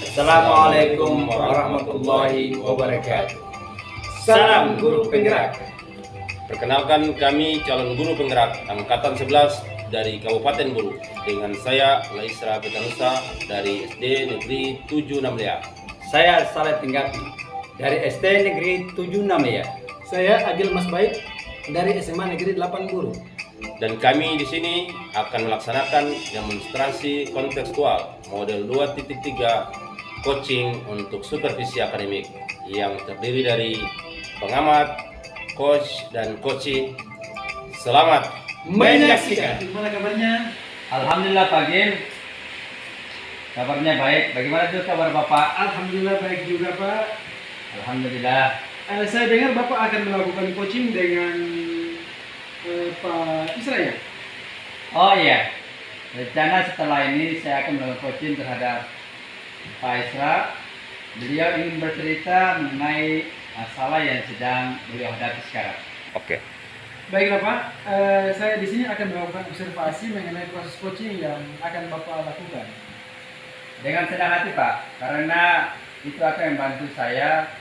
Assalamualaikum warahmatullahi wabarakatuh. Salam guru penggerak. Perkenalkan, kami calon guru penggerak Angkatan 11 dari Kabupaten Buru. Dengan saya Laisra Petanusa dari SD Negeri 7 Namlea. Saya Saleh Tinggati dari SD Negeri 7 Namlea. Saya Agil Mas Baik dari SMA Negeri 8 Buru. Dan kami di sini akan melaksanakan demonstrasi kontekstual model 2.3 coaching untuk supervisi akademik yang terdiri dari pengamat, coach, dan coaching. Selamat menyaksikan. Gimana kabarnya? Alhamdulillah Pak Gil, kabarnya baik. Bagaimana tuh kabar Bapak? Alhamdulillah baik juga Pak. Alhamdulillah. Saya dengar Bapak akan melakukan coaching dengan Pak Isra ya? Oh iya, rencana setelah ini saya akan melakukan coaching terhadap Pak Isra. Beliau ingin bercerita mengenai masalah yang sedang beliau hadapi sekarang. Oke. Baiklah Pak, saya di sini akan melakukan observasi mengenai proses coaching yang akan Bapak lakukan. Dengan senang hati Pak, karena itu akan membantu saya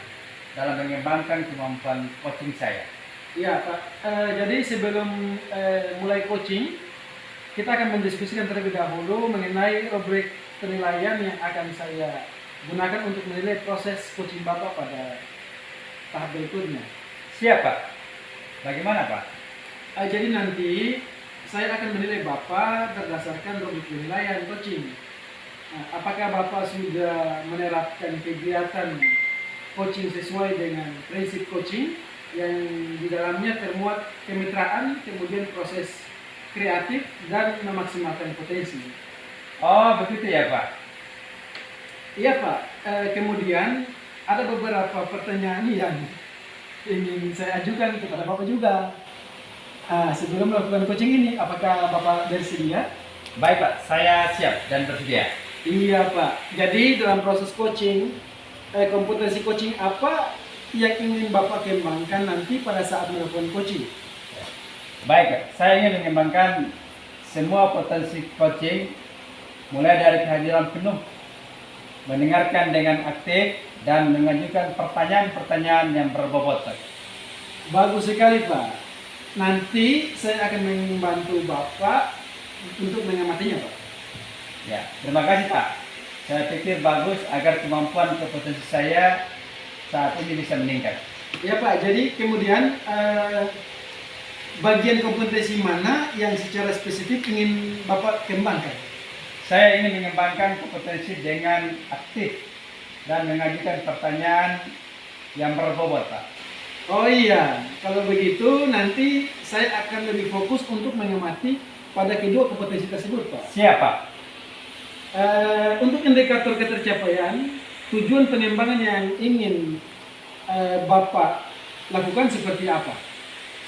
dalam mengembangkan kemampuan coaching saya. Iya Pak, jadi sebelum mulai coaching, kita akan mendiskusikan terlebih dahulu mengenai rubrik penilaian yang akan saya gunakan untuk menilai proses coaching Bapak pada tahap berikutnya. Siap Pak. Bagaimana Pak? Jadi nanti saya akan menilai Bapak berdasarkan rubrik penilaian coaching. Nah, apakah Bapak sudah menerapkan kegiatan coaching sesuai dengan prinsip coaching yang di dalamnya termuat kemitraan, kemudian proses kreatif dan memaksimalkan potensi. Oh begitu ya Pak. Iya Pak, kemudian ada beberapa pertanyaan yang ingin saya ajukan kepada Bapak juga. Sebelum melakukan coaching ini, apakah Bapak bersedia? Baik Pak, saya siap dan bersedia. Iya Pak, jadi dalam proses coaching, kompetensi coaching apa yang ingin Bapak kembangkan nanti pada saat melakukan coaching? Baik Pak, saya ingin mengembangkan semua potensi coaching mulai dari kehadiran penuh, mendengarkan dengan aktif, dan mengajukan pertanyaan-pertanyaan yang berbobot. Bagus sekali Pak. Nanti saya akan membantu Bapak untuk mengamatinya Pak. Ya, terima kasih Pak. Saya pikir bagus agar kemampuan kompetensi saya saat ini bisa meningkat. Ya Pak, jadi kemudian bagian kompetensi mana yang secara spesifik ingin Bapak kembangkan? Saya ingin mengembangkan kompetensi dengan aktif dan mengajukan pertanyaan yang berbobot Pak. Oh iya, kalau begitu nanti saya akan lebih fokus untuk mengamati pada kedua kompetensi tersebut Pak. Siap Pak. Untuk indikator ketercapaian, tujuan pengembangan yang ingin Bapak lakukan seperti apa?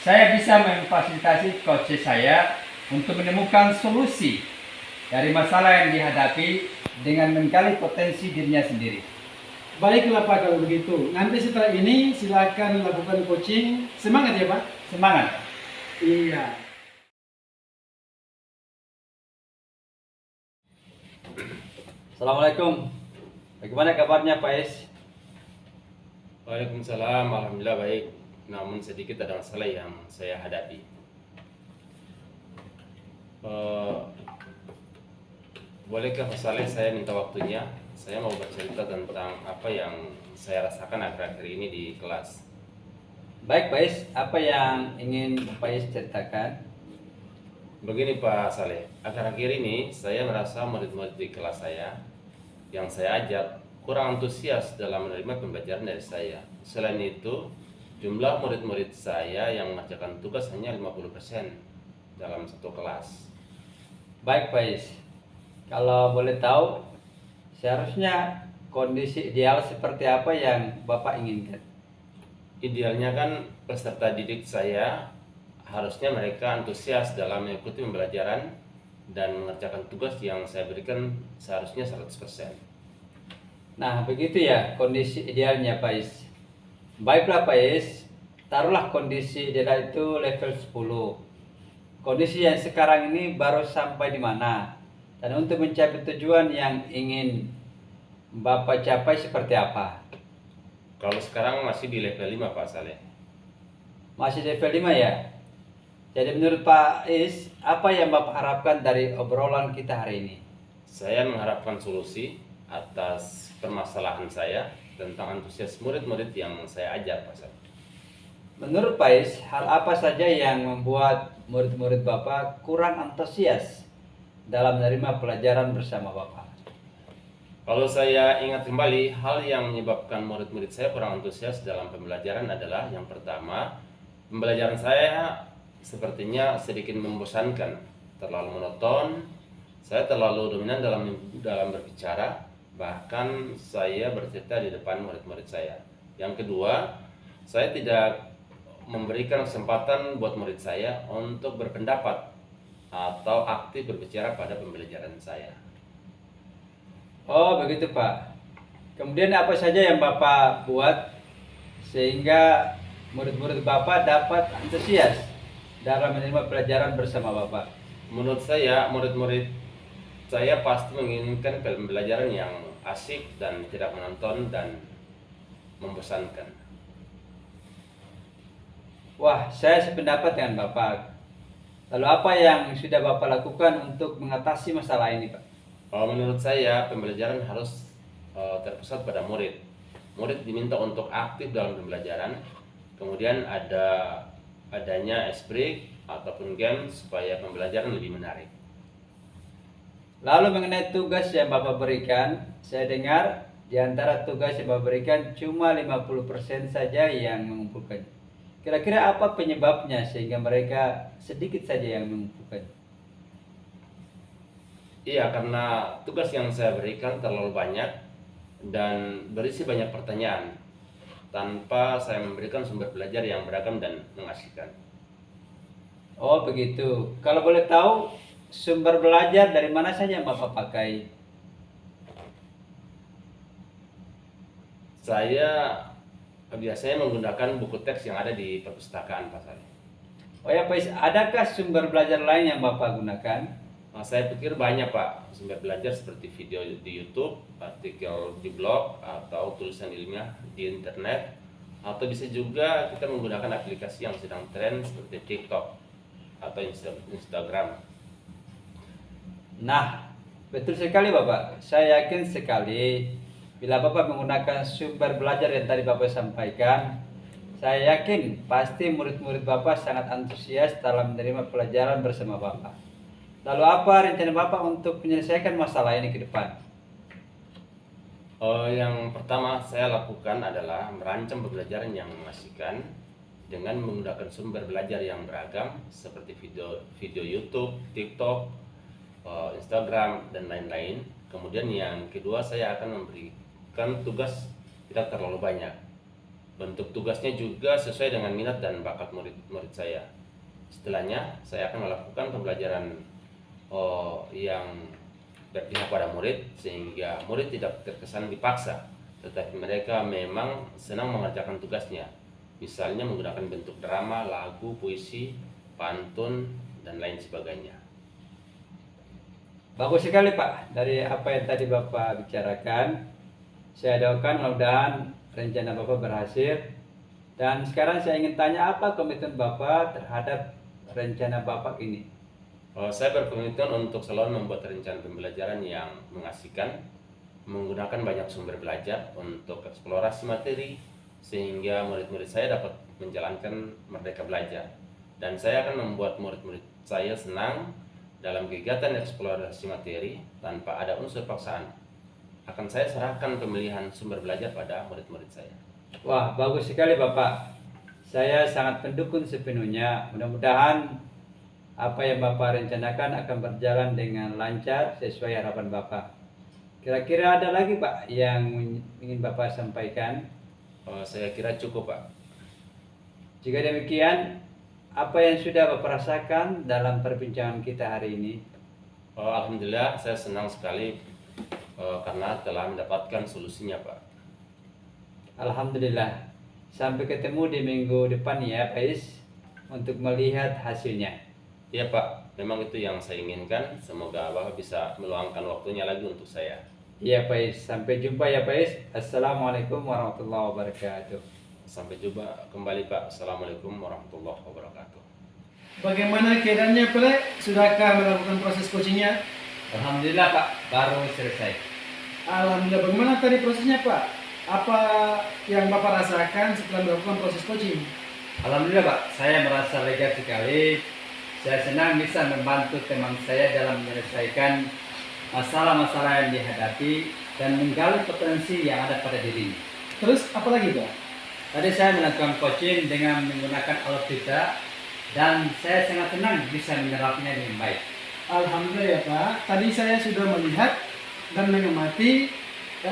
Saya bisa memfasilitasi coach saya untuk menemukan solusi dari masalah yang dihadapi dengan menggali potensi dirinya sendiri. Baiklah Pak kalau begitu. Nanti setelah ini silakan lakukan coaching. Semangat ya Pak. Semangat. Iya. Assalamualaikum. Bagaimana kabarnya Pak Is? Waalaikumsalam, alhamdulillah baik. Namun sedikit ada masalah yang saya hadapi. Bolehkah Pak Saleh saya minta waktunya? Saya mau bercerita tentang apa yang saya rasakan akhir-akhir ini di kelas. Baik Pak Is, apa yang ingin Pak Is ceritakan? Begini Pak Saleh, akhir-akhir ini saya merasa murid-murid di kelas saya yang saya ajar kurang antusias dalam menerima pembelajaran dari saya. Selain itu, jumlah murid-murid saya yang mengerjakan tugas hanya 50% dalam satu kelas. Baik Pak Is, kalau boleh tahu, seharusnya kondisi ideal seperti apa yang Bapak inginkan? Idealnya kan peserta didik saya harusnya mereka antusias dalam mengikuti pembelajaran dan mengerjakan tugas yang saya berikan seharusnya 100%. Nah, begitu ya kondisi idealnya Pak Is. Baiklah Pak Is, taruhlah kondisi ideal itu level 10. Kondisi yang sekarang ini baru sampai di mana? Dan untuk mencapai tujuan yang ingin Bapak capai seperti apa? Kalau sekarang masih di level 5 Pak Saleh. Masih level 5 ya? Jadi menurut Pak Is, apa yang Bapak harapkan dari obrolan kita hari ini? Saya mengharapkan solusi atas permasalahan saya tentang antusias murid-murid yang saya ajar Pak Saleh. Menurut Pak Is, hal apa saja yang membuat murid-murid Bapak kurang antusias dalam menerima pelajaran bersama Bapak? Kalau saya ingat kembali, hal yang menyebabkan murid-murid saya kurang antusias dalam pembelajaran adalah yang pertama, pembelajaran saya sepertinya sedikit membosankan, terlalu monoton, saya terlalu dominan dalam berbicara, bahkan saya bercerita di depan murid-murid saya. Yang kedua, saya tidak memberikan kesempatan buat murid saya untuk berpendapat atau aktif berbicara pada pembelajaran saya. Oh begitu Pak. Kemudian apa saja yang Bapak buat sehingga murid-murid Bapak dapat antusias dalam menerima pelajaran bersama Bapak? Menurut saya, murid-murid saya pasti menginginkan pembelajaran yang asik dan tidak menonton dan membosankan. Wah, saya sependapat dengan Bapak. Lalu apa yang sudah Bapak lakukan untuk mengatasi masalah ini Pak? Menurut saya, pembelajaran harus terpusat pada murid. Murid diminta untuk aktif dalam pembelajaran. Kemudian adanya ice break ataupun game supaya pembelajaran lebih menarik. Lalu mengenai tugas yang Bapak berikan, saya dengar di antara tugas yang Bapak berikan cuma 50% saja yang mengumpulkan. Kira-kira apa penyebabnya sehingga mereka sedikit saja yang mengumpulkan? Iya, karena tugas yang saya berikan terlalu banyak dan berisi banyak pertanyaan tanpa saya memberikan sumber belajar yang beragam dan mengasihkan. Oh begitu. Kalau boleh tahu sumber belajar dari mana saja yang Bapak pakai? Saya biasanya menggunakan buku teks yang ada di perpustakaan Pak Saleh. Oh ya Pak Is, adakah sumber belajar lain yang Bapak gunakan? Saya pikir banyak Pak sumber belajar seperti video di YouTube, artikel di blog, atau tulisan ilmiah di internet, atau bisa juga kita menggunakan aplikasi yang sedang tren seperti TikTok atau Instagram. Nah, betul sekali Bapak. Saya yakin sekali bila Bapak menggunakan sumber belajar yang tadi Bapak sampaikan, saya yakin pasti murid-murid Bapak sangat antusias dalam menerima pelajaran bersama Bapak. Lalu apa rencana Bapak untuk menyelesaikan masalah ini ke depan? Yang pertama saya lakukan adalah merancang pembelajaran yang mengasihkan dengan menggunakan sumber belajar yang beragam seperti video YouTube, TikTok, Instagram, dan lain-lain. Kemudian yang kedua, saya akan memberikan tugas tidak terlalu banyak. Bentuk tugasnya juga sesuai dengan minat dan bakat murid-murid saya. Setelahnya, saya akan melakukan pembelajaran yang berpihak pada murid sehingga murid tidak terkesan dipaksa, tetapi mereka memang senang mengerjakan tugasnya. Misalnya menggunakan bentuk drama, lagu, puisi, pantun, dan lain sebagainya. Bagus sekali Pak, dari apa yang tadi Bapak bicarakan. Saya doakan mudah-mudahan rencana Bapak berhasil. Dan sekarang saya ingin tanya apa komitmen Bapak terhadap rencana Bapak ini? Saya berkomitmen untuk selalu membuat rencana pembelajaran yang mengasihkan, menggunakan banyak sumber belajar untuk eksplorasi materi, sehingga murid-murid saya dapat menjalankan merdeka belajar. Dan saya akan membuat murid-murid saya senang dalam kegiatan eksplorasi materi tanpa ada unsur paksaan. Akan saya serahkan pemilihan sumber belajar pada murid-murid saya. Wah, bagus sekali Bapak. Saya sangat mendukung sepenuhnya. Mudah-mudahan apa yang Bapak rencanakan akan berjalan dengan lancar sesuai harapan Bapak. Kira-kira ada lagi Pak yang ingin Bapak sampaikan? Saya kira cukup Pak. Jika demikian, apa yang sudah Bapak rasakan dalam perbincangan kita hari ini? Alhamdulillah saya senang sekali karena telah mendapatkan solusinya Pak. Alhamdulillah. Sampai ketemu di minggu depan ya Pak Is untuk melihat hasilnya. Iya Pak, memang itu yang saya inginkan. Semoga Bapak bisa meluangkan waktunya lagi untuk saya. Iya Pak Is, sampai jumpa ya Pak Is. Assalamualaikum warahmatullahi wabarakatuh. Sampai jumpa kembali Pak. Assalamualaikum warahmatullahi wabarakatuh. Bagaimana keadaannya Pak? Sudahkah melakukan proses coachingnya? Alhamdulillah Pak, baru selesai. Alhamdulillah. Bagaimana tadi prosesnya Pak? Apa yang Bapak rasakan setelah melakukan proses coaching? Alhamdulillah Pak, saya merasa lega sekali. Saya senang bisa membantu teman saya dalam menyelesaikan masalah-masalah yang dihadapi dan menggali potensi yang ada pada dirinya. Terus apa lagi Pak? Tadi saya melakukan coaching dengan menggunakan alat pita dan saya sangat senang bisa menyerapnya dengan baik. Alhamdulillah ya Pak. Tadi saya sudah melihat dan mengamati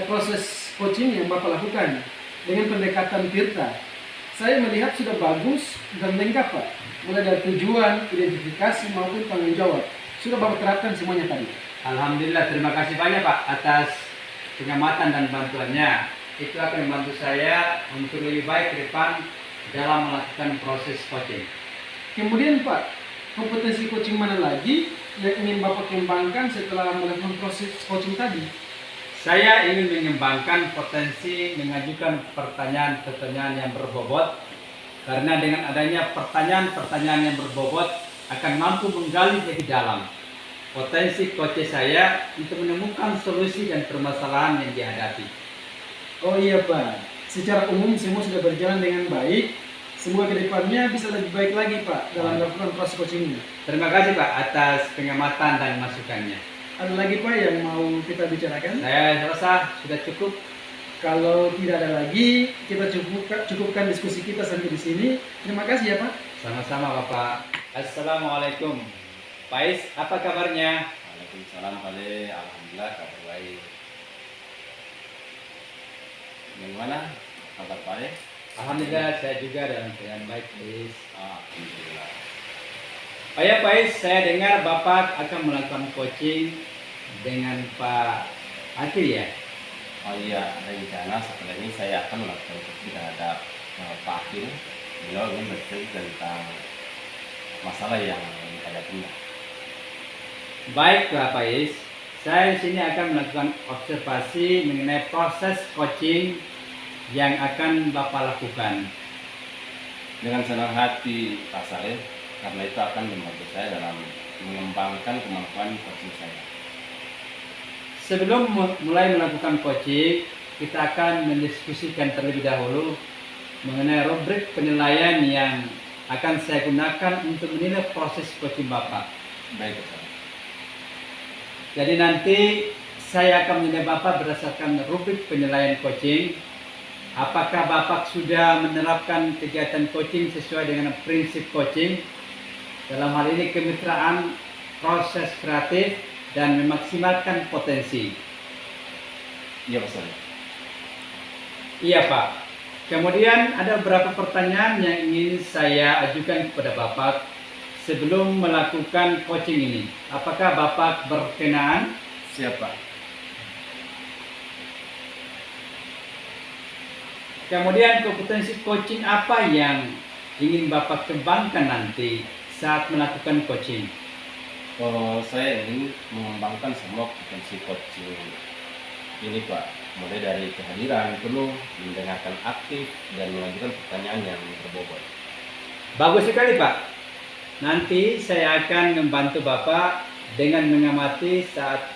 proses coaching yang Bapak lakukan dengan pendekatan Tirta. Saya melihat sudah bagus dan lengkap Pak. Mulai dari tujuan, identifikasi maupun tanggung jawab. Sudah Bapak terapkan semuanya tadi. Alhamdulillah, terima kasih banyak Pak atas pengamatan dan bantuannya. Itu akan membantu saya untuk lebih baik ke depan dalam melakukan proses coaching. Kemudian Pak, kompetensi coaching mana lagi yang ingin Bapak kembangkan setelah melakukan proses coaching tadi? Saya ingin mengembangkan potensi mengajukan pertanyaan-pertanyaan yang berbobot, karena dengan adanya pertanyaan-pertanyaan yang berbobot akan mampu menggali lebih dalam potensi coach saya untuk menemukan solusi dan permasalahan yang dihadapi. Oh iya Pak, secara umum semua sudah berjalan dengan baik. Semoga kedepannya bisa lebih baik lagi Pak dalam melakukan proses coaching ini. Terima kasih Pak atas pengamatan dan masukannya. Ada lagi Pak yang mau kita bicarakan? Saya rasa sudah cukup. Kalau tidak ada lagi, kita cukupkan diskusi kita sampai di sini. Terima kasih ya Pak. Sama-sama Bapak. Assalamualaikum. Pak Is, apa kabarnya? Waalaikumsalam Pak Le. Alhamdulillah kabar baik. Bagaimana kabar Pak Le? Alhamdulillah saya juga dalam keadaan baik Pak Is. Alhamdulillah. Oh ya Pak Is, saya dengar Bapak akan melakukan coaching dengan Pak Akil ya? Oh iya, rencana setelah ini saya akan melakukan coaching terhadap Pak Akil. Beliau ingin bercerita tentang masalah yang dihadapi. Baiklah Pak Is, saya di sini akan melakukan observasi mengenai proses coaching yang akan Bapak lakukan. Dengan senang hati Pak Saleh, karena itu akan membantu saya dalam mengembangkan kemampuan coaching saya. Sebelum mulai melakukan coaching, kita akan mendiskusikan terlebih dahulu mengenai rubrik penilaian yang akan saya gunakan untuk menilai proses coaching Bapak. Baik Pak. Jadi nanti saya akan menilai Bapak berdasarkan rubrik penilaian coaching. Apakah Bapak sudah menerapkan kegiatan coaching sesuai dengan prinsip coaching? Dalam hal ini kemitraan, proses kreatif, dan memaksimalkan potensi. Iya Pak Saleh. Iya Pak. Kemudian ada beberapa pertanyaan yang ingin saya ajukan kepada Bapak sebelum melakukan coaching ini. Apakah Bapak berkenan? Siap Pak. Kemudian kompetensi coaching apa yang ingin Bapak kembangkan nanti saat melakukan coaching? Saya ingin mengembangkan semua potensi coaching ini Pak. Mulai dari kehadiran penuh, mendengarkan aktif, dan mengajukan pertanyaan yang berbobot. Bagus sekali Pak. Nanti saya akan membantu Bapak dengan mengamati saat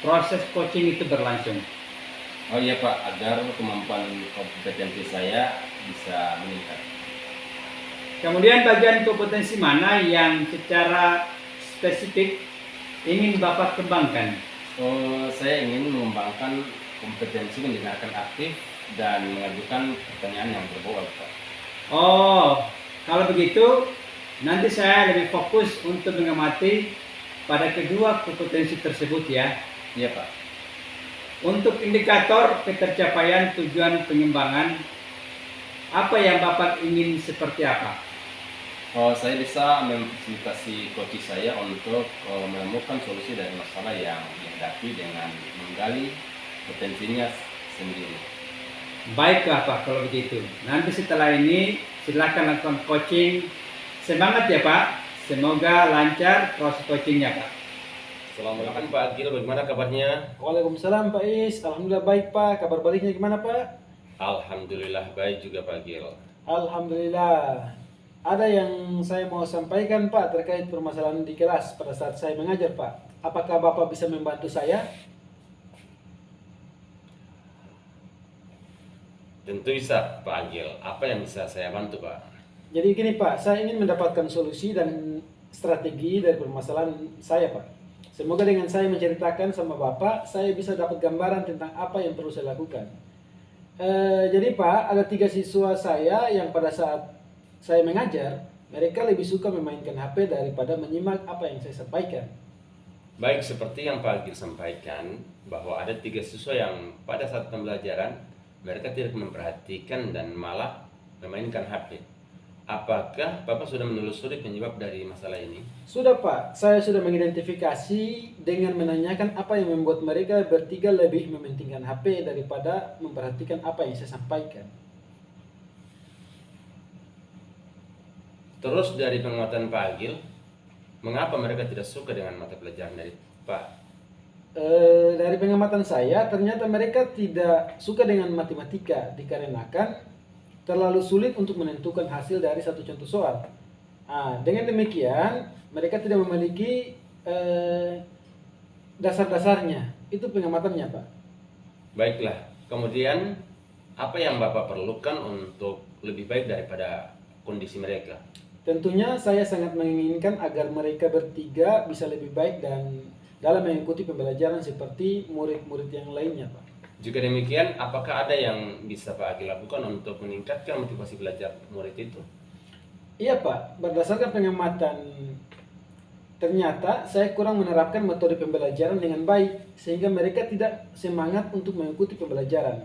proses coaching itu berlangsung. Oh iya Pak, agar kemampuan kompetensi saya bisa meningkat. Kemudian bagian kompetensi mana yang secara spesifik ingin Bapak kembangkan? Saya ingin mengembangkan kompetensi mendengarkan aktif dan mengajukan pertanyaan yang berbobot Pak. Oh, kalau begitu nanti saya lebih fokus untuk mengamati pada kedua kompetensi tersebut ya. Iya Pak. Untuk indikator ketercapaian tujuan pengembangan, apa yang Bapak ingin seperti apa? Saya bisa memfasilitasi coach saya untuk menemukan solusi dari masalah yang dihadapi dengan menggali potensinya sendiri. Baiklah Pak kalau begitu. Nanti setelah ini silakan lakukan coaching. Semangat ya Pak. Semoga lancar proses coachingnya Pak. Assalamualaikum Pak Agil, bagaimana kabarnya? Waalaikumsalam Pak Is, Alhamdulillah baik Pak. Kabar baliknya gimana Pak? Alhamdulillah baik juga Pak Agil. Alhamdulillah. Ada yang saya mau sampaikan Pak terkait permasalahan di kelas pada saat saya mengajar Pak. Apakah Bapak bisa membantu saya? Tentu bisa Pak Agil, apa yang bisa saya bantu Pak? Jadi gini Pak, saya ingin mendapatkan solusi dan strategi dari permasalahan saya Pak. Semoga dengan saya menceritakan sama Bapak, saya bisa dapat gambaran tentang apa yang perlu saya lakukan. Jadi Pak, ada 3 siswa saya yang pada saat saya mengajar, mereka lebih suka memainkan HP daripada menyimak apa yang saya sampaikan. Baik, seperti yang Pak Agil sampaikan, bahwa ada 3 siswa yang pada saat pembelajaran, mereka tidak memperhatikan dan malah memainkan HP. Apakah Bapak sudah menelusuri penyebab dari masalah ini? Sudah Pak, saya sudah mengidentifikasi dengan menanyakan apa yang membuat mereka bertiga lebih mementingkan HP daripada memperhatikan apa yang saya sampaikan. Terus dari pengamatan Pak Agil, mengapa mereka tidak suka dengan mata pelajaran dari Pak? Dari pengamatan saya, ternyata mereka tidak suka dengan matematika dikarenakan terlalu sulit untuk menentukan hasil dari satu contoh soal. Dengan demikian, mereka tidak memiliki dasar-dasarnya. Itu pengamatannya, Pak. Baiklah, kemudian apa yang Bapak perlukan untuk lebih baik daripada kondisi mereka? Tentunya saya sangat menginginkan agar mereka bertiga bisa lebih baik dan dalam mengikuti pembelajaran seperti murid-murid yang lainnya, Pak. Jika demikian, apakah ada yang bisa Pak Agil lakukan untuk meningkatkan motivasi belajar murid itu? Iya Pak, berdasarkan pengamatan ternyata saya kurang menerapkan metode pembelajaran dengan baik sehingga mereka tidak semangat untuk mengikuti pembelajaran.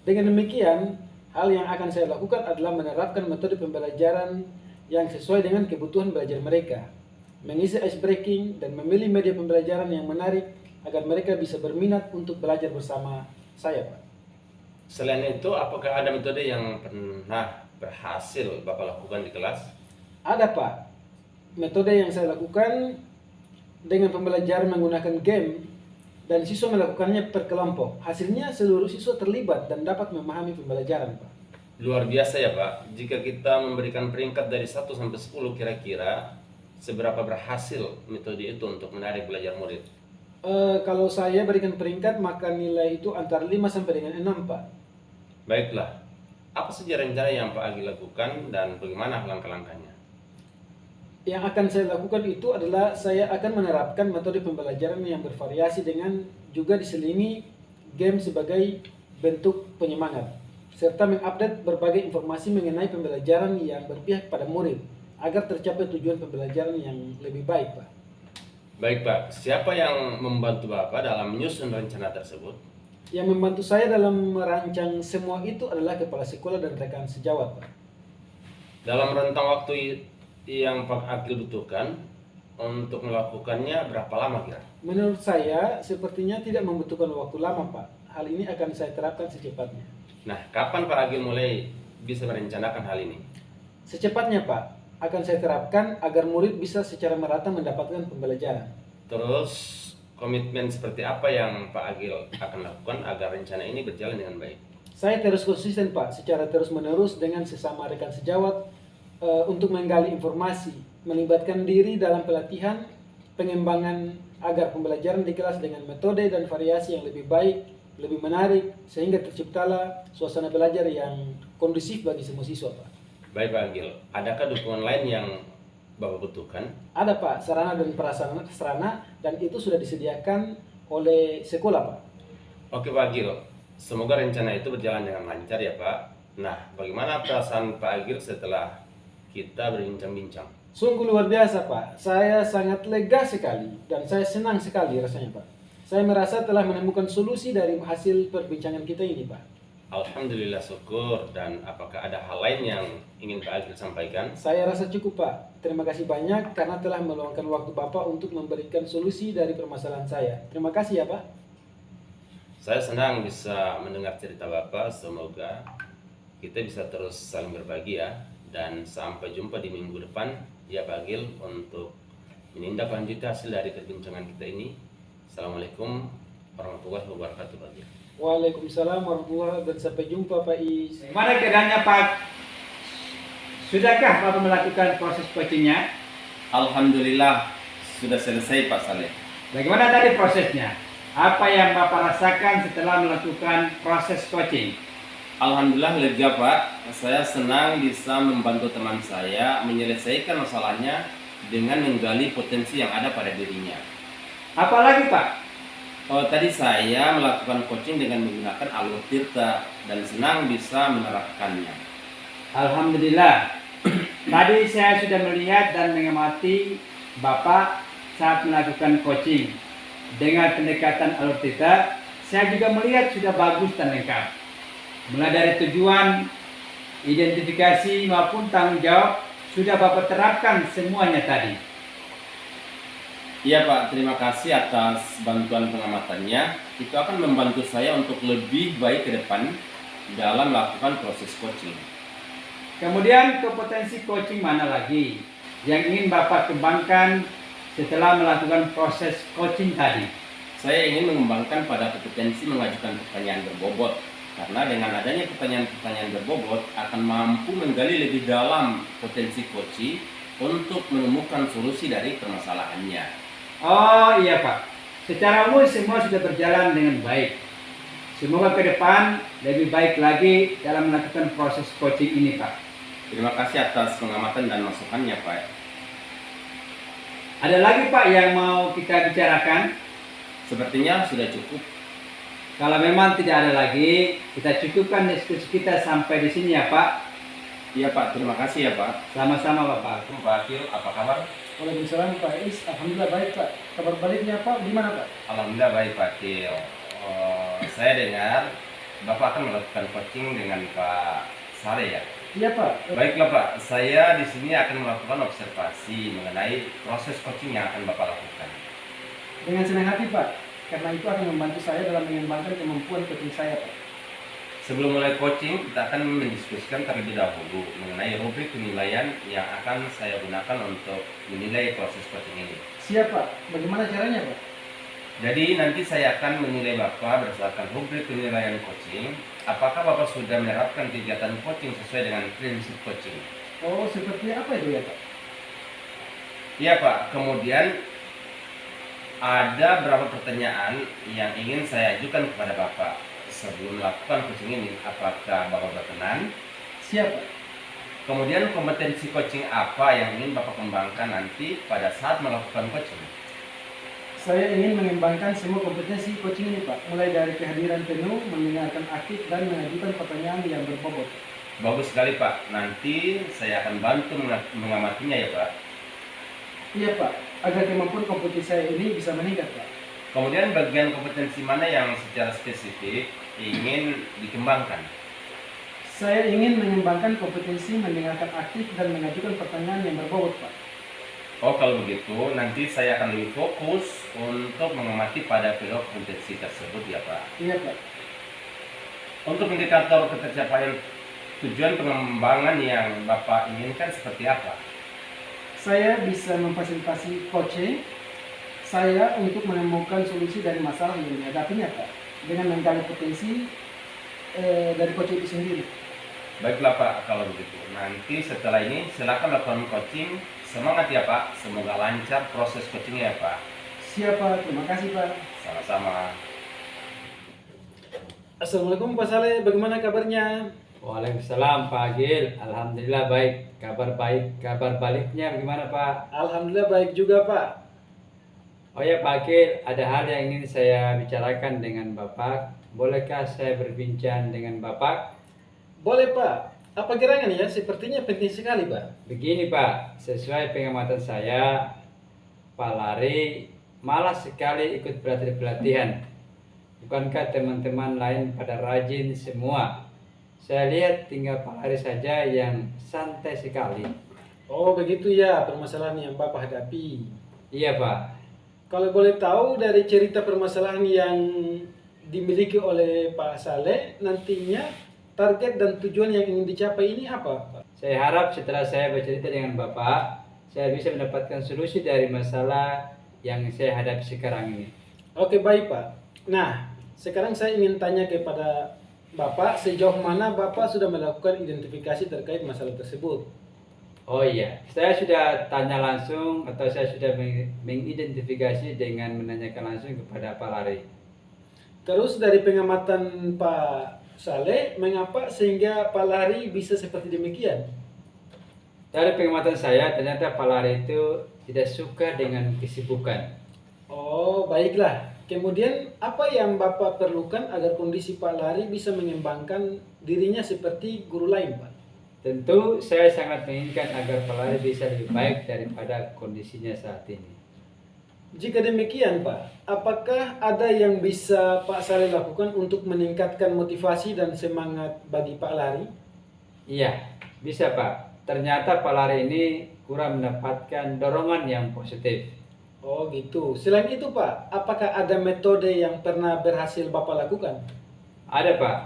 Dengan demikian, hal yang akan saya lakukan adalah menerapkan metode pembelajaran yang sesuai dengan kebutuhan belajar mereka, mengisi ice breaking dan memilih media pembelajaran yang menarik agar mereka bisa berminat untuk belajar bersama saya, Pak. Selain itu, apakah ada metode yang pernah berhasil Bapak lakukan di kelas? Ada, Pak. Metode yang saya lakukan dengan pembelajaran menggunakan game dan siswa melakukannya per kelompok. Hasilnya seluruh siswa terlibat dan dapat memahami pembelajaran, Pak. Luar biasa ya Pak. Jika kita memberikan peringkat dari 1 sampai 10 kira-kira seberapa berhasil metode itu untuk menarik belajar murid? Kalau saya berikan peringkat maka nilai itu antara 5 sampai dengan 6, Pak. Baiklah, apa saja rencana yang Pak Agil lakukan dan bagaimana langkah-langkahnya? Yang akan saya lakukan itu adalah saya akan menerapkan metode pembelajaran yang bervariasi dengan juga diselingi game sebagai bentuk penyemangat, serta mengupdate berbagai informasi mengenai pembelajaran yang berpihak pada murid agar tercapai tujuan pembelajaran yang lebih baik, Pak. Baik Pak, siapa yang membantu Bapak dalam menyusun rencana tersebut? Yang membantu saya dalam merancang semua itu adalah kepala sekolah dan rekan sejawat, Pak. Dalam rentang waktu yang Pak Agil butuhkan untuk melakukannya berapa lama kira? Menurut saya sepertinya tidak membutuhkan waktu lama, Pak. Hal ini akan saya terapkan secepatnya. Nah, kapan Pak Agil mulai bisa merencanakan hal ini? Secepatnya, Pak. Akan saya terapkan agar murid bisa secara merata mendapatkan pembelajaran. Terus komitmen seperti apa yang Pak Agil akan lakukan agar rencana ini berjalan dengan baik? Saya terus konsisten, Pak, secara terus-menerus dengan sesama rekan sejawat untuk menggali informasi, melibatkan diri dalam pelatihan, pengembangan agar pembelajaran di kelas dengan metode dan variasi yang lebih baik, lebih menarik, sehingga terciptalah suasana belajar yang kondusif bagi semua siswa, Pak. Baik Pak Agil, adakah dukungan lain yang Bapak butuhkan? Ada, Pak, sarana dan prasarana dan itu sudah disediakan oleh sekolah, Pak. Oke Pak Agil, semoga rencana itu berjalan dengan lancar ya Pak. Nah, bagaimana perasaan Pak Agil setelah kita berbincang-bincang? Sungguh luar biasa, Pak. Saya sangat lega sekali dan saya senang sekali rasanya, Pak. Saya merasa telah menemukan solusi dari hasil perbincangan kita ini, Pak. Alhamdulillah syukur. Dan apakah ada hal lain yang ingin Pak Agil sampaikan? Saya rasa cukup, Pak. Terima kasih banyak karena telah meluangkan waktu Bapak untuk memberikan solusi dari permasalahan saya. Terima kasih ya, Pak. Saya senang bisa mendengar cerita Bapak. Semoga kita bisa terus saling berbagi ya. Dan sampai jumpa di minggu depan ya Pak Agil untuk menindaklanjuti hasil dari perbincangan kita ini. Assalamualaikum warahmatullahi wabarakatuh. Waalaikumsalam warahmatullahi wabarakatuh, dan sampai jumpa Pak Is. Gimana keadaannya Pak? Sudahkah Bapak melakukan proses coachingnya? Alhamdulillah sudah selesai Pak Saleh. Bagaimana tadi prosesnya? Apa yang Bapak rasakan setelah melakukan proses coaching? Alhamdulillah lega Pak. Saya senang bisa membantu teman saya menyelesaikan masalahnya dengan menggali potensi yang ada pada dirinya. Apalagi Pak? Tadi saya melakukan coaching dengan menggunakan alur tirta dan senang bisa menerapkannya. Alhamdulillah. Tadi saya sudah melihat dan mengamati Bapak saat melakukan coaching. Dengan pendekatan alur tirta, saya juga melihat sudah bagus dan lengkap. Mulai dari tujuan, identifikasi maupun tanggung jawab sudah Bapak terapkan semuanya tadi. Iya Pak, terima kasih atas bantuan pengamatannya. Itu akan membantu saya untuk lebih baik ke depan dalam melakukan proses coaching. Kemudian kompetensi coaching mana lagi yang ingin Bapak kembangkan setelah melakukan proses coaching tadi? Saya ingin mengembangkan pada kompetensi mengajukan pertanyaan berbobot. Karena dengan adanya pertanyaan-pertanyaan berbobot akan mampu menggali lebih dalam potensi coaching untuk menemukan solusi dari permasalahannya. Oh iya Pak, secara umum semua sudah berjalan dengan baik. Semoga ke depan lebih baik lagi dalam melakukan proses coaching ini Pak. Terima kasih atas pengamatan dan masukannya Pak. Ada lagi Pak yang mau kita bicarakan? Sepertinya sudah cukup. Kalau memang tidak ada lagi, kita cukupkan diskusi kita sampai di sini ya Pak. Iya Pak, terima kasih ya Pak. Sama-sama Bapak. Pak Akil, apa kabar? Waalaikumsalam Pak Is. Alhamdulillah baik Pak. Kabar baliknya Pak gimana Pak? Alhamdulillah baik Pak Akil. Saya dengar Bapak akan melakukan coaching dengan Pak Saleh ya. Iya Pak. Baiklah Pak, saya di sini akan melakukan observasi mengenai proses coaching yang akan Bapak lakukan. Dengan senang hati Pak, karena itu akan membantu saya dalam mengembangkan kemampuan coaching saya Pak. Sebelum mulai coaching, kita akan mendiskusikan terlebih dahulu mengenai rubrik penilaian yang akan saya gunakan untuk menilai proses coaching ini. Siap Pak, bagaimana caranya Pak? Jadi nanti saya akan menilai Bapak berdasarkan rubrik penilaian coaching. Apakah Bapak sudah menerapkan kegiatan coaching sesuai dengan prinsip coaching? Oh, seperti apa itu ya Pak? Iya Pak, kemudian ada beberapa pertanyaan yang ingin saya ajukan kepada Bapak sebelum melakukan coaching ini. Apakah Bapak berkenan? Siap Pak. Kemudian kompetensi coaching apa yang ingin Bapak kembangkan nanti pada saat melakukan coaching? Saya ingin mengembangkan semua kompetensi coaching ini Pak, mulai dari kehadiran penuh, mendengarkan aktif, dan mengajukan pertanyaan yang berbobot. Bagus sekali Pak, nanti saya akan bantu mengamatinya ya Pak. Iya Pak, agar kemampuan kompetensi saya ini bisa meningkat Pak. Kemudian bagian kompetensi mana yang secara spesifik ingin dikembangkan? Saya ingin mengembangkan kompetensi mendengarkan aktif dan mengajukan pertanyaan yang berbobot Pak. Oh kalau begitu, nanti saya akan lebih fokus untuk mengamati pada pilot kompetensi tersebut ya Pak. Iya Pak. Untuk indikator ketercapaian tujuan pengembangan yang Bapak inginkan seperti apa? Saya bisa memfasilitasi coaching saya untuk menemukan solusi dari masalah yang dihadapinya Pak, dengan menggali potensi dari coaching itu sendiri. Baiklah Pak, kalau begitu. Nanti setelah ini silakan lakukan coaching. Semangat ya Pak, semoga lancar proses coachingnya ya Pak. Siap Pak, terima kasih Pak. Sama-sama. Assalamualaikum Pak Saleh, bagaimana kabarnya? Waalaikumsalam Pak Agil. Alhamdulillah baik. Kabar baliknya bagaimana Pak? Alhamdulillah baik juga Pak. Oh ya Pak Agil, ada hal yang ingin saya bicarakan dengan Bapak. Bolehkah saya berbincang dengan Bapak? Boleh Pak. Apa gerangan ya? Sepertinya penting sekali Pak. Begini Pak, sesuai pengamatan saya, Pak Lari malas sekali ikut pelatihan. Bukankah teman-teman lain pada rajin semua? Saya lihat tinggal Pak Lari saja yang santai sekali. Oh begitu ya permasalahan yang Bapak hadapi. Iya Pak. Kalau boleh tahu dari cerita permasalahan yang dimiliki oleh Pak Saleh, nantinya target dan tujuan yang ingin dicapai ini apa Pak? Saya harap setelah saya bercerita dengan Bapak, saya bisa mendapatkan solusi dari masalah yang saya hadapi sekarang ini. Oke, baik Pak. Nah, sekarang saya ingin tanya kepada Bapak, sejauh mana Bapak sudah melakukan identifikasi terkait masalah tersebut? Oh iya, saya sudah tanya langsung atau saya sudah mengidentifikasi dengan menanyakan langsung kepada Pak Lari. Terus dari pengamatan Pak Saleh, mengapa sehingga Pak Lari bisa seperti demikian? Dari pengamatan saya, ternyata Pak Lari itu tidak suka dengan kesibukan. Oh, baiklah. Kemudian apa yang Bapak perlukan agar kondisi Pak Lari bisa mengembangkan dirinya seperti guru lain, Pak? Tentu saya sangat menginginkan agar Pak Lari bisa lebih baik daripada kondisinya saat ini. Jika demikian, Pak, apakah ada yang bisa Pak Saleh lakukan untuk meningkatkan motivasi dan semangat bagi Pak Lari? Iya, bisa Pak. Ternyata Pak Lari ini kurang mendapatkan dorongan yang positif. Oh gitu. Selain itu Pak, apakah ada metode yang pernah berhasil Bapak lakukan? Ada Pak,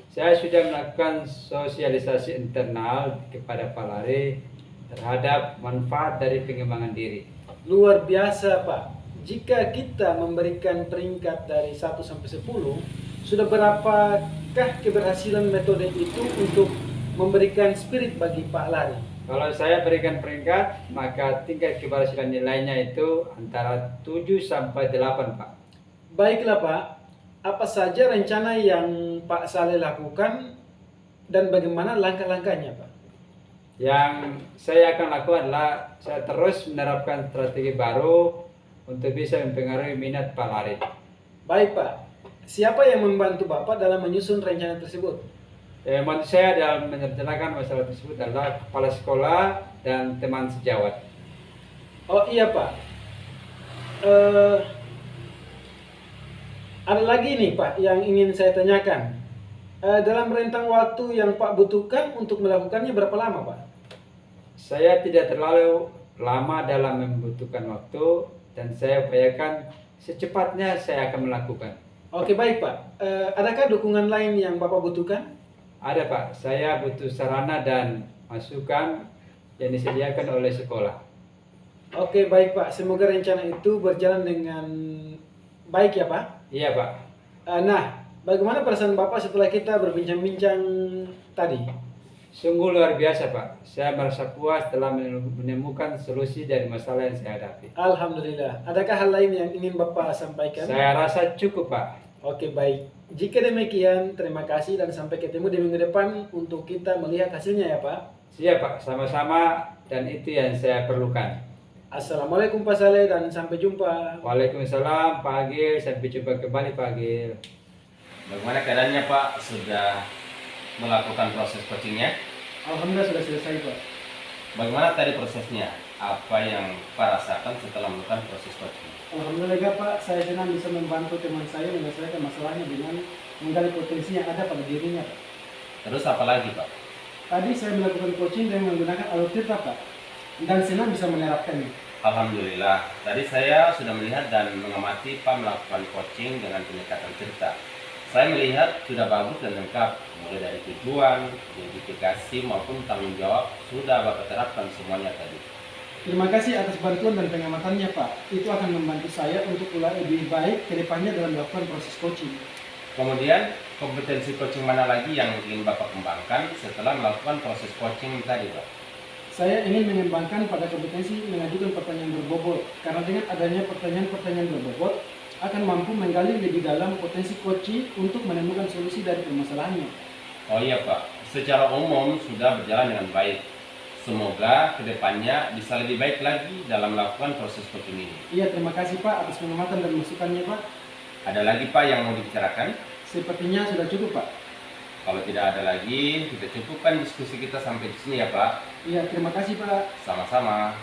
saya sudah melakukan sosialisasi internal kepada Pak Lari terhadap manfaat dari pengembangan diri. Luar biasa Pak. Jika kita memberikan peringkat dari 1 sampai 10, sudah berapakah keberhasilan metode itu untuk memberikan spirit bagi Pak Lari? Kalau saya berikan peringkat, maka tingkat keberhasilan nilainya itu antara 7 sampai 8 Pak. Baiklah Pak, apa saja rencana yang Pak Saleh lakukan dan bagaimana langkah-langkahnya Pak? Yang saya akan lakukan adalah saya terus menerapkan strategi baru untuk bisa mempengaruhi minat Pak Lari. Baik Pak, siapa yang membantu Bapak dalam menyusun rencana tersebut? Bantu saya dalam merencanakan masalah tersebut adalah kepala sekolah dan teman sejawat. Oh iya Pak, ada lagi nih Pak yang ingin saya tanyakan. Dalam rentang waktu yang Pak butuhkan untuk melakukannya berapa lama Pak? Saya tidak terlalu lama dalam membutuhkan waktu dan saya upayakan secepatnya saya akan melakukan. Oke baik Pak, adakah dukungan lain yang Bapak butuhkan? Ada Pak, saya butuh sarana dan masukan yang disediakan oleh sekolah. Oke baik Pak, semoga rencana itu berjalan dengan baik ya Pak. Iya Pak. Nah, bagaimana perasaan Bapak setelah kita berbincang-bincang tadi? Sungguh luar biasa Pak, saya merasa puas telah menemukan solusi dari masalah yang saya hadapi. Alhamdulillah, adakah hal lain yang ingin Bapak sampaikan? Saya rasa cukup Pak. Oke baik, jika demikian terima kasih dan sampai ketemu di minggu depan untuk kita melihat hasilnya ya Pak. Siap Pak, sama-sama dan itu yang saya perlukan. Assalamualaikum Pak Saleh dan sampai jumpa. Waalaikumsalam Pak Agil, sampai jumpa kembali Pak Agil. Bagaimana keadaannya Pak? Sudah melakukan proses coachingnya? Alhamdulillah sudah selesai Pak. Bagaimana tadi prosesnya? Apa yang Pak rasakan setelah melakukan proses coaching? Alhamdulillah Pak, saya senang bisa membantu teman saya menyelesaikan masalahnya dengan menggali potensi yang ada pada dirinya Pak. Terus apa lagi Pak? Tadi saya melakukan coaching dengan menggunakan alur tirta Pak, dan senang bisa menerapkannya. Alhamdulillah, tadi saya sudah melihat dan mengamati Pak melakukan coaching dengan pendekatan cerita. Saya melihat sudah bagus dan lengkap, mulai dari tujuan, identifikasi maupun tanggung jawab sudah Bapak terapkan semuanya tadi. Terima kasih atas bantuan dan pengamatannya Pak. Itu akan membantu saya untuk lebih baik ke depannya dalam melakukan proses coaching. Kemudian, kompetensi coaching mana lagi yang ingin Bapak kembangkan setelah melakukan proses coaching tadi Pak? Saya ingin mengembangkan pada kompetensi mengajukan pertanyaan berbobot, karena dengan adanya pertanyaan-pertanyaan berbobot akan mampu menggali lebih dalam potensi coaching untuk menemukan solusi dari permasalahannya. Oh iya Pak, secara umum sudah berjalan dengan baik. Semoga kedepannya bisa lebih baik lagi dalam melakukan proses coaching ini. Iya, terima kasih Pak atas pengamatan dan masukannya Pak. Ada lagi Pak yang mau dibicarakan? Sepertinya sudah cukup Pak. Kalau tidak ada lagi, kita cukupkan diskusi kita sampai di sini ya Pak. Iya, terima kasih Pak. Sama-sama.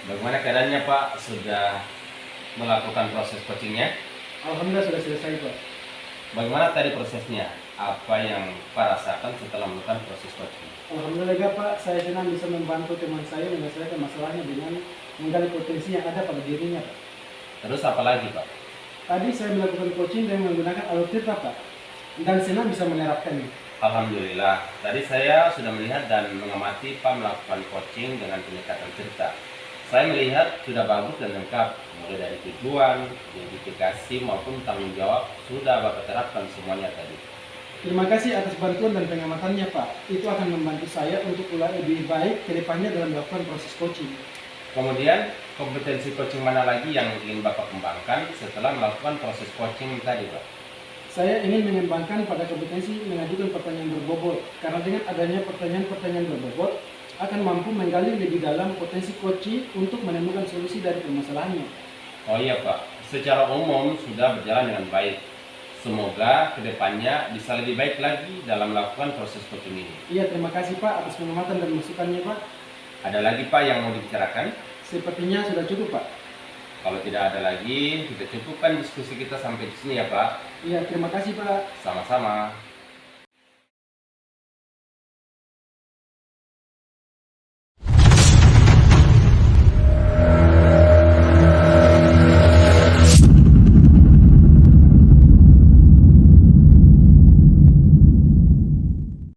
Bagaimana keadaannya Pak? Sudah melakukan proses coachingnya? Alhamdulillah sudah selesai Pak. Bagaimana tadi prosesnya? Apa yang Pak rasakan setelah melakukan proses coaching? Alhamdulillah Pak, saya senang bisa membantu teman saya menyelesaikan masalahnya dengan menggali potensi yang ada pada dirinya Pak. Terus apa lagi Pak? Tadi saya melakukan coaching dengan menggunakan alur tirta Pak, dan senang bisa menerapkannya. Alhamdulillah, tadi saya sudah melihat dan mengamati Pak melakukan coaching dengan pendekatan cerita. Saya melihat sudah bagus dan lengkap, mulai dari tujuan, identifikasi maupun tanggung jawab sudah Bapak terapkan semuanya tadi. Terima kasih atas bantuan dan pengamatannya Pak. Itu akan membantu saya untuk lebih baik ke depannya dalam melakukan proses coaching. Kemudian, kompetensi coaching mana lagi yang ingin Bapak kembangkan setelah melakukan proses coaching tadi, Pak? Saya ingin mengembangkan pada kompetensi mengajukan pertanyaan berbobot, karena dengan adanya pertanyaan-pertanyaan berbobot akan mampu menggali lebih dalam potensi coaching untuk menemukan solusi dari permasalahannya. Oh iya Pak, secara umum sudah berjalan dengan baik. Semoga kedepannya bisa lebih baik lagi dalam melakukan proses coaching ini. Iya, terima kasih Pak atas pengamatan dan masukannya Pak. Ada lagi Pak yang mau dibicarakan? Sepertinya sudah cukup Pak. Kalau tidak ada lagi, kita cukupkan diskusi kita sampai di sini ya Pak. Iya, terima kasih Pak. Sama-sama.